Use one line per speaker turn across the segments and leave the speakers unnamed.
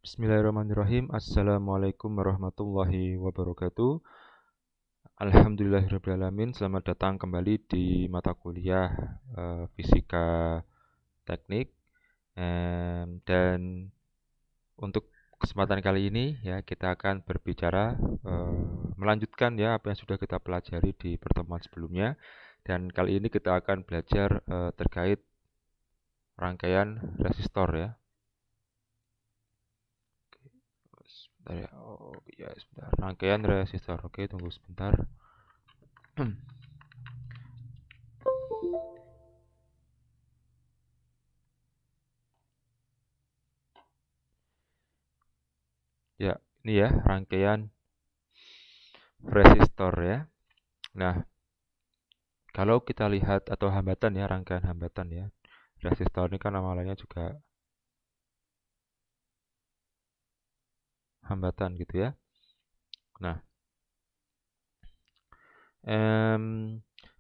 Bismillahirrahmanirrahim. Assalamualaikum warahmatullahi wabarakatuh. Alhamdulillahirrahmanirrahim. Selamat datang kembali di mata kuliah Fisika Teknik. Dan untuk kesempatan kali ini ya kita akan berbicara melanjutkan ya apa yang sudah kita pelajari di pertemuan sebelumnya. Dan kali ini kita akan belajar terkait rangkaian resistor ya. Sebentar ya. Oh iya sebentar. Rangkaian resistor. Oke, tunggu sebentar. Ya, ini ya rangkaian resistor ya. Nah, kalau kita lihat atau hambatan ya, rangkaian hambatan ya. Resistor ini kan namanya juga hambatan gitu ya. Nah,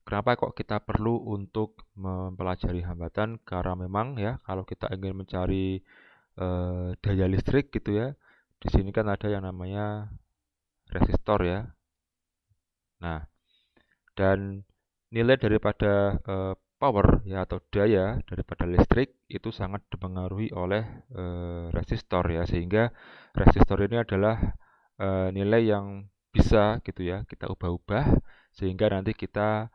kenapa kok kita perlu untuk mempelajari hambatan? Karena memang ya, kalau kita ingin mencari daya listrik gitu ya, di sini kan ada yang namanya resistor ya. Nah, dan nilai daripada power ya atau daya daripada listrik itu sangat dipengaruhi oleh resistor ya, sehingga resistor ini adalah nilai yang bisa gitu ya kita ubah-ubah sehingga nanti kita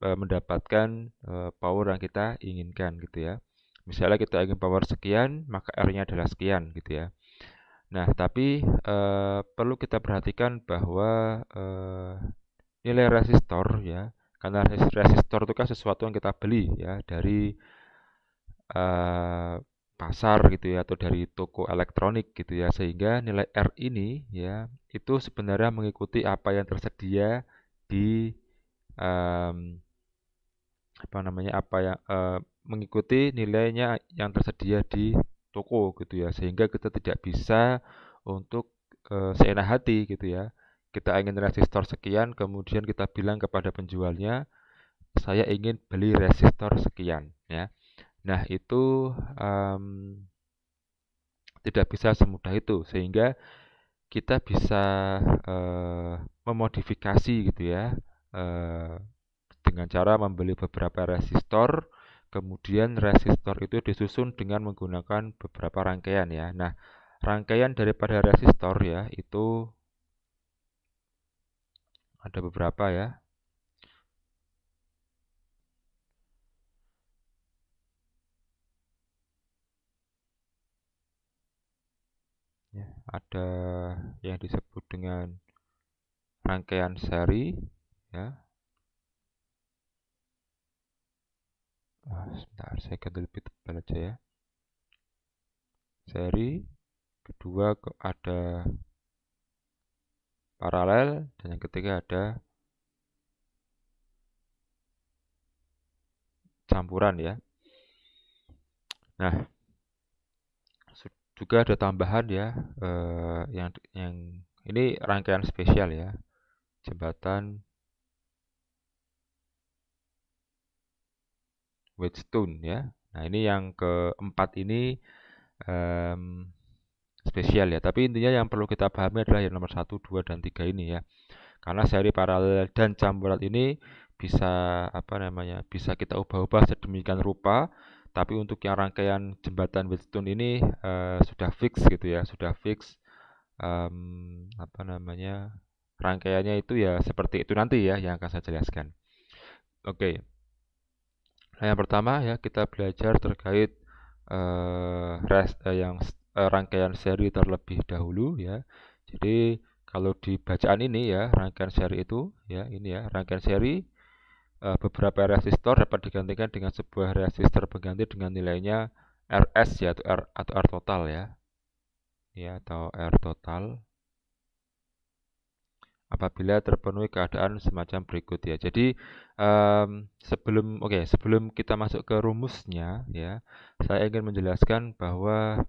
mendapatkan power yang kita inginkan gitu ya. Misalnya kita ingin power sekian, maka R-nya adalah sekian gitu ya. Nah, tapi perlu kita perhatikan bahwa nilai resistor ya, karena resistor itu kan sesuatu yang kita beli ya dari pasar gitu ya atau dari toko elektronik gitu ya, sehingga nilai R ini ya itu sebenarnya mengikuti apa yang tersedia di um, apa namanya apa yang mengikuti nilainya yang tersedia di toko gitu ya, sehingga kita tidak bisa untuk seenak hati gitu ya. Kita ingin resistor sekian, kemudian kita bilang kepada penjualnya, saya ingin beli resistor sekian ya. Nah, itu um, tidak bisa semudah itu, sehingga kita bisa memodifikasi gitu ya, uh, dengan cara membeli beberapa resistor, kemudian resistor itu disusun dengan menggunakan beberapa rangkaian ya. Nah, rangkaian daripada resistor ya itu ada beberapa ya. Ya, ada yang disebut dengan rangkaian seri ya. Sebentar, saya ganti lebih tebal aja ya. Seri, kedua ada paralel, dan yang ketiga ada campuran ya. Nah, juga ada tambahan ya, yang ini rangkaian spesial ya, jembatan Wheatstone ya. Nah, ini yang keempat ini um, spesial ya. Tapi intinya yang perlu kita pahami adalah yang nomor 1, 2, dan 3 ini ya. Karena seri paralel dan campuran ini bisa apa namanya? Bisa kita ubah-ubah sedemikian rupa, tapi untuk yang rangkaian jembatan Wheatstone ini sudah fix gitu ya, sudah fix apa namanya? Rangkaiannya itu ya seperti itu nanti ya yang akan saya jelaskan. Oke. Nah, yang pertama ya kita belajar terkait rangkaian seri terlebih dahulu ya. Jadi kalau di bacaan ini ya rangkaian seri itu ya ini ya rangkaian seri beberapa resistor dapat digantikan dengan sebuah resistor pengganti dengan nilainya RS ya atau R total ya atau R total apabila terpenuhi keadaan semacam berikut ya. Jadi sebelum kita masuk ke rumusnya ya, saya ingin menjelaskan bahwa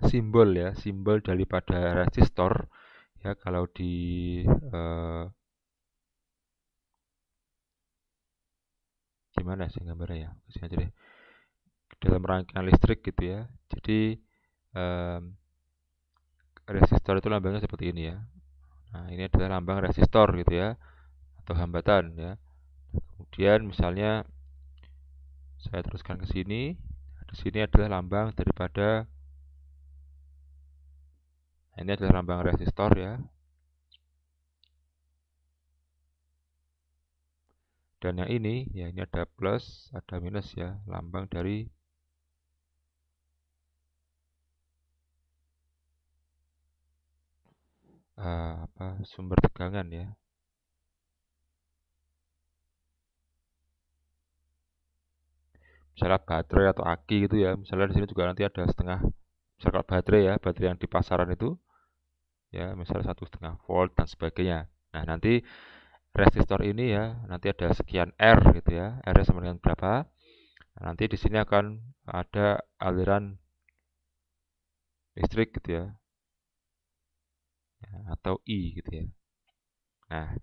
simbol daripada resistor ya kalau di eh, gimana sih gambarnya ya? Kasih aja deh. Dalam rangkaian listrik gitu ya. Jadi em, resistor itu lambangnya seperti ini ya. Nah, ini adalah lambang resistor gitu ya, atau hambatan ya. Kemudian misalnya saya teruskan ke sini. Di sini adalah lambang daripada, nah, ini adalah lambang resistor ya. Dan yang ini ya, ini ada plus, ada minus ya, lambang dari sumber tegangan ya. Misalnya baterai atau aki gitu ya. Misalnya di sini juga nanti ada setengah. Misalnya baterai ya, baterai yang di pasaran itu ya, misalnya 1,5 volt dan sebagainya. Nah, nanti resistor ini ya, nanti ada sekian R gitu ya. R sama dengan berapa? Nah, nanti di sini akan ada aliran listrik gitu ya, atau I gitu ya. Nah,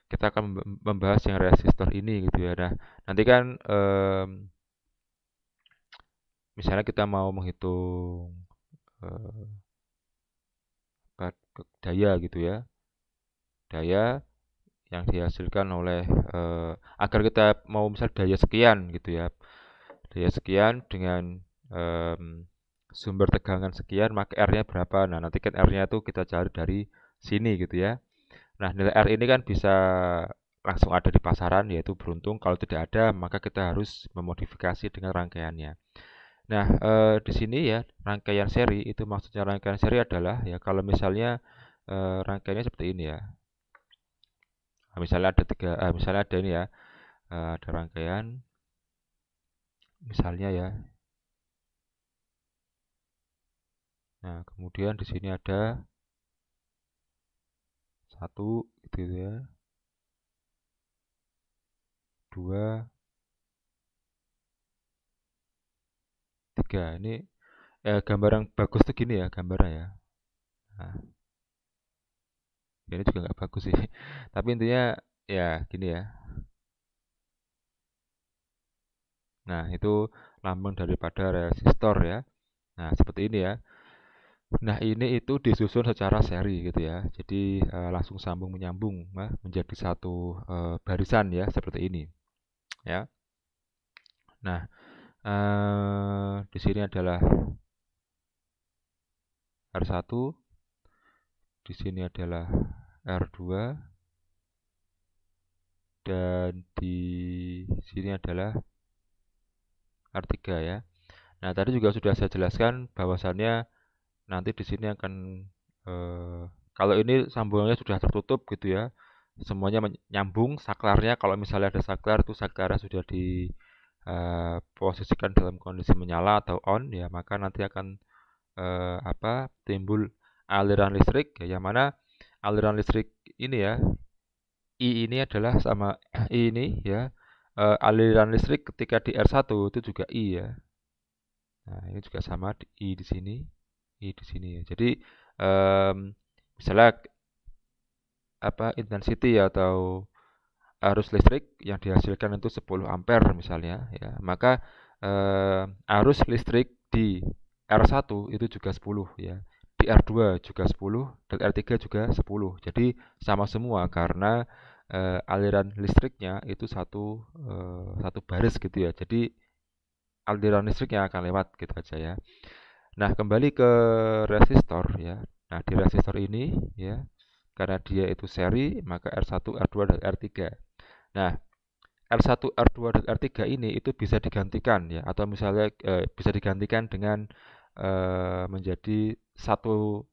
kita akan membahas yang resistor ini gitu ya. Nah, nanti kan misalnya kita mau menghitung eh, daya gitu ya, daya yang dihasilkan oleh agar kita mau misal daya sekian gitu ya, daya sekian dengan sumber tegangan sekian, maka R-nya berapa. Nah, nanti kan R-nya itu kita cari dari sini gitu ya. Nah, nilai R ini kan bisa langsung ada di pasaran, yaitu beruntung. Kalau tidak ada, maka kita harus memodifikasi dengan rangkaiannya. Nah, di sini ya, rangkaian seri itu, maksudnya rangkaian seri adalah ya kalau misalnya rangkaiannya seperti ini ya. Nah, misalnya ada misalnya ada ini ya, ada rangkaian, misalnya ya. Nah, kemudian di sini ada satu, gitu ya, dua, tiga. Ini gambar yang bagus tuh gini ya, gambarnya ya. Nah, ini juga nggak bagus sih. Tapi intinya ya gini ya. Nah, itu lambang daripada resistor ya. Nah, seperti ini ya. Nah, ini itu disusun secara seri gitu ya. Jadi langsung sambung menyambung menjadi satu barisan ya, seperti ini ya. Nah, di sini adalah R1, di sini adalah R2, dan di sini adalah R3 ya. Nah, tadi juga sudah saya jelaskan bahwasannya nanti di sini akan kalau ini sambungannya sudah tertutup gitu ya, semuanya nyambung. Saklarnya, kalau misalnya ada saklar, itu saklarnya sudah diposisikan dalam kondisi menyala atau on ya, maka nanti akan timbul aliran listrik ya, yang mana aliran listrik ini ya, I ini adalah sama I ini ya, aliran listrik ketika di R1 itu juga I ya. Nah, ini juga sama di I di sini, I di sini ya. Jadi misalnya intensity atau arus listrik yang dihasilkan itu 10 ampere misalnya ya, maka arus listrik di R1 itu juga 10 ya. Di R2 juga 10 dan R3 juga 10. Jadi sama semua karena aliran listriknya itu satu baris gitu ya. Jadi aliran listrik yang akan lewat gitu aja ya. Nah, kembali ke resistor ya. Nah, di resistor ini ya, karena dia itu seri, maka R1, R2, dan R3. Nah, R1, R2, dan R3 ini itu bisa digantikan ya, atau misalnya bisa digantikan dengan menjadi satu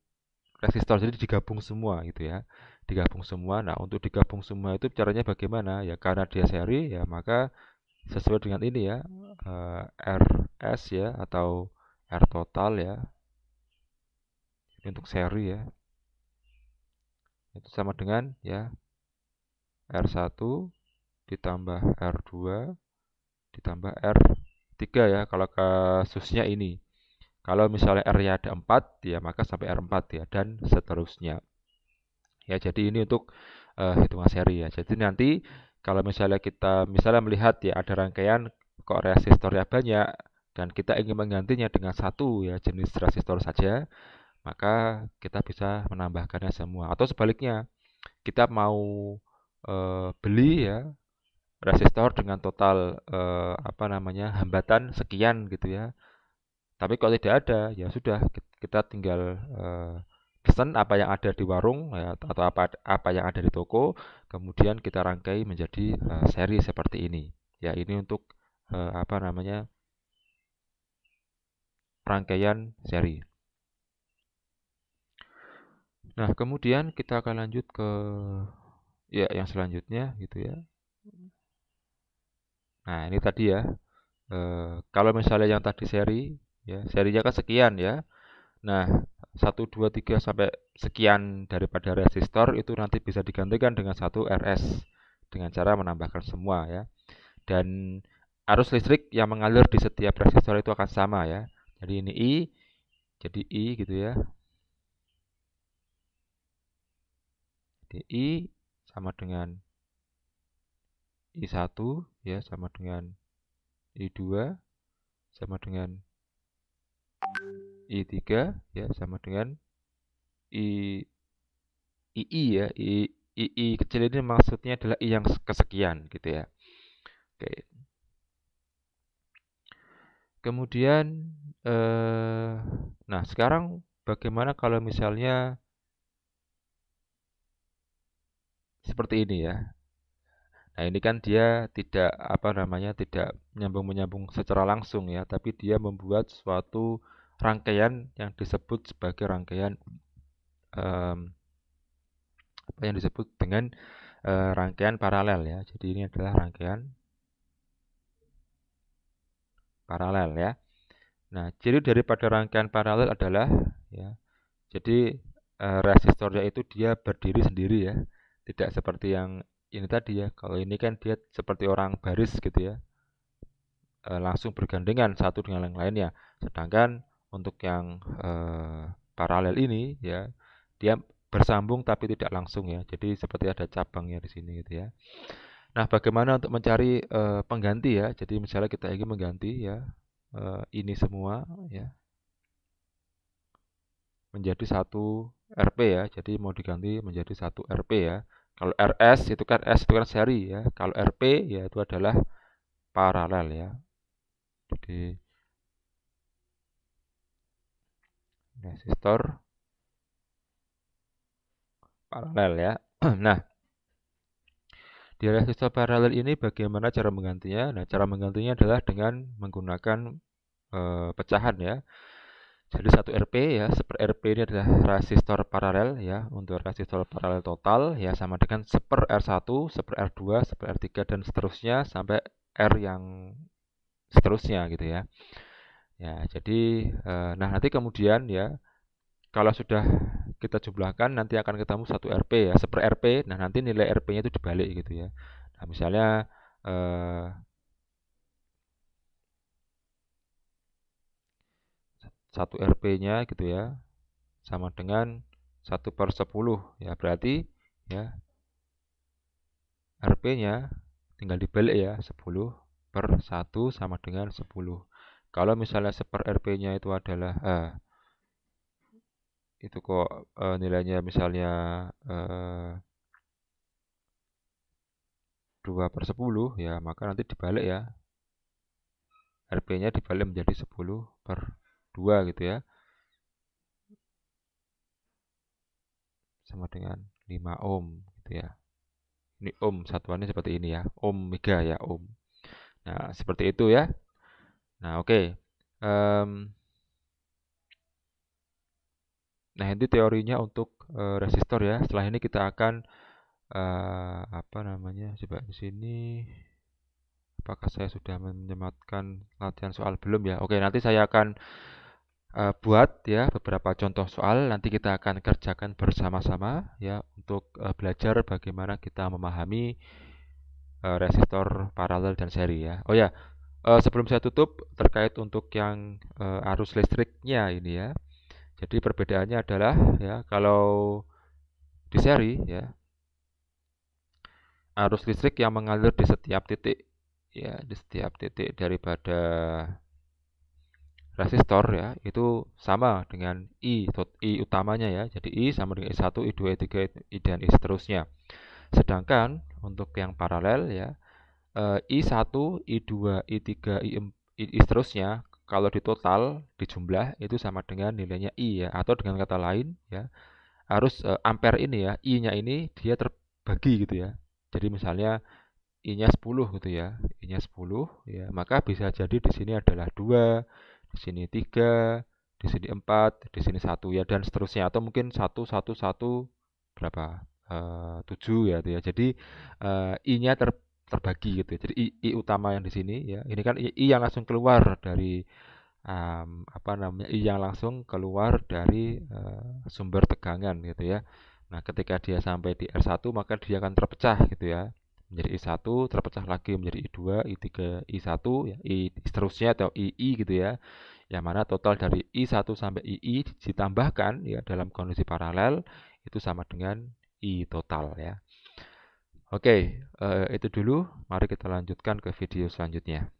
resistor. Jadi digabung semua gitu ya. Digabung semua. Nah, untuk digabung semua itu caranya bagaimana? Ya karena dia seri ya, maka sesuai dengan ini ya, RS ya, atau R total ya. Ini untuk seri ya. Itu sama dengan ya R1 ditambah R2 ditambah R3 ya, kalau kasusnya ini. Kalau misalnya R-nya ada 4 ya, maka sampai R4 ya, dan seterusnya. Ya, jadi ini untuk hitungan seri ya. Jadi nanti kalau misalnya kita misalnya melihat ya ada rangkaian kok resistornya banyak, dan kita ingin menggantinya dengan satu ya jenis resistor saja, maka kita bisa menambahkannya semua. Atau sebaliknya, kita mau beli ya resistor dengan total apa namanya hambatan sekian gitu ya. Tapi kalau tidak ada, ya sudah kita tinggal pesan apa yang ada di warung ya, atau apa yang ada di toko, kemudian kita rangkai menjadi seri seperti ini. Ya, ini untuk apa namanya rangkaian seri. Nah, kemudian kita akan lanjut ke ya yang selanjutnya gitu ya. Nah, ini tadi ya. Kalau misalnya yang tadi seri, ya serinya kan sekian ya. Nah, 1, 2, 3 sampai sekian daripada resistor itu nanti bisa digantikan dengan satu RS dengan cara menambahkan semua ya. Dan arus listrik yang mengalir di setiap resistor itu akan sama ya. Jadi ini I, jadi I gitu ya. Jadi I sama dengan I1 ya, sama dengan I2 sama dengan I3 ya, sama dengan I II ya. II kecil ini maksudnya adalah I yang kesekian gitu ya. Oke. Kemudian nah sekarang bagaimana kalau misalnya seperti ini ya. Nah, ini kan dia tidak apa namanya tidak menyambung secara langsung ya, tapi dia membuat suatu rangkaian yang disebut sebagai rangkaian apa yang disebut dengan rangkaian paralel ya. Jadi ini adalah rangkaian paralel ya. Nah, ciri daripada rangkaian paralel adalah ya, jadi resistornya itu dia berdiri sendiri ya. Tidak seperti yang ini tadi ya. Kalau ini kan dia seperti orang baris gitu ya. Langsung bergandengan satu dengan yang lainnya. Sedangkan untuk yang paralel ini ya, dia bersambung tapi tidak langsung ya. Jadi seperti ada cabangnya di sini gitu ya. Nah, bagaimana untuk mencari pengganti ya? Jadi misalnya kita ingin mengganti ya ini semua ya menjadi satu RP ya. Jadi mau diganti menjadi satu RP ya. Kalau RS itu kan S itu kan seri ya. Kalau RP ya itu adalah paralel ya. Jadi resistor paralel ya. Nah, di resistor paralel ini bagaimana cara menggantinya? Nah, cara menggantinya adalah dengan menggunakan pecahan ya. Jadi satu RP ya, seper RP ini adalah resistor paralel ya. Untuk resistor paralel total ya sama dengan seper R1, seper R2, seper R3 dan seterusnya sampai R yang seterusnya gitu ya. Ya, jadi nah nanti kemudian ya kalau sudah kita jumlahkan nanti akan ketemu satu RP ya, seper RP. Nah, nanti nilai RP-nya itu dibalik gitu ya. Nah, misalnya eh, 1 RP-nya gitu ya sama dengan 1/10 ya. Berarti ya RP-nya tinggal dibalik ya, 10/1 sama dengan 10. Kalau misalnya seper RP-nya itu adalah itu kok nilainya misalnya 2/10 ya, maka nanti dibalik ya. RP-nya dibalik menjadi 10/2 gitu ya. Sama dengan 5 ohm gitu ya. Ini ohm satuannya seperti ini ya. Ohm mega ya, ohm. Nah, seperti itu ya. Nah, oke. Nah, ini teorinya untuk resistor ya. Setelah ini kita akan apa namanya? Coba di sini. Apakah saya sudah menyematkan latihan soal belum ya? Oke, nanti saya akan buat ya beberapa contoh soal. Nanti kita akan kerjakan bersama-sama ya untuk belajar bagaimana kita memahami resistor paralel dan seri ya. Oh ya, sebelum saya tutup terkait untuk yang arus listriknya ini ya. Jadi perbedaannya adalah ya kalau di seri ya arus listrik yang mengalir di setiap titik ya di setiap titik daripada resistor ya, itu sama dengan I utamanya ya. Jadi I sama dengan I1, I2, I3, I dan I seterusnya. Sedangkan untuk yang paralel ya, I1, I2, I3, I seterusnya kalau ditotal, dijumlah itu sama dengan nilainya I ya, atau dengan kata lain ya, harus ampere ini ya, I-nya ini dia terbagi gitu ya. Jadi misalnya I-nya 10 gitu ya. I-nya 10 ya, maka bisa jadi di sini adalah 2, di sini 3, di sini 4, di sini 1 ya dan seterusnya atau mungkin 1 1 1 berapa? 7 ya itu ya. Jadi I-nya terbagi gitu ya. Jadi I utama yang di sini ya. Ini kan I yang langsung keluar dari apa namanya? I yang langsung keluar dari sumber tegangan gitu ya. Nah, ketika dia sampai di R1 maka dia akan terpecah gitu ya menjadi I1 terpecah lagi menjadi I2, I3, I1 ya, I seterusnya atau II gitu ya. Yang mana total dari I1 sampai II ditambahkan ya dalam kondisi paralel itu sama dengan I total ya. Oke, itu dulu. Mari kita lanjutkan ke video selanjutnya.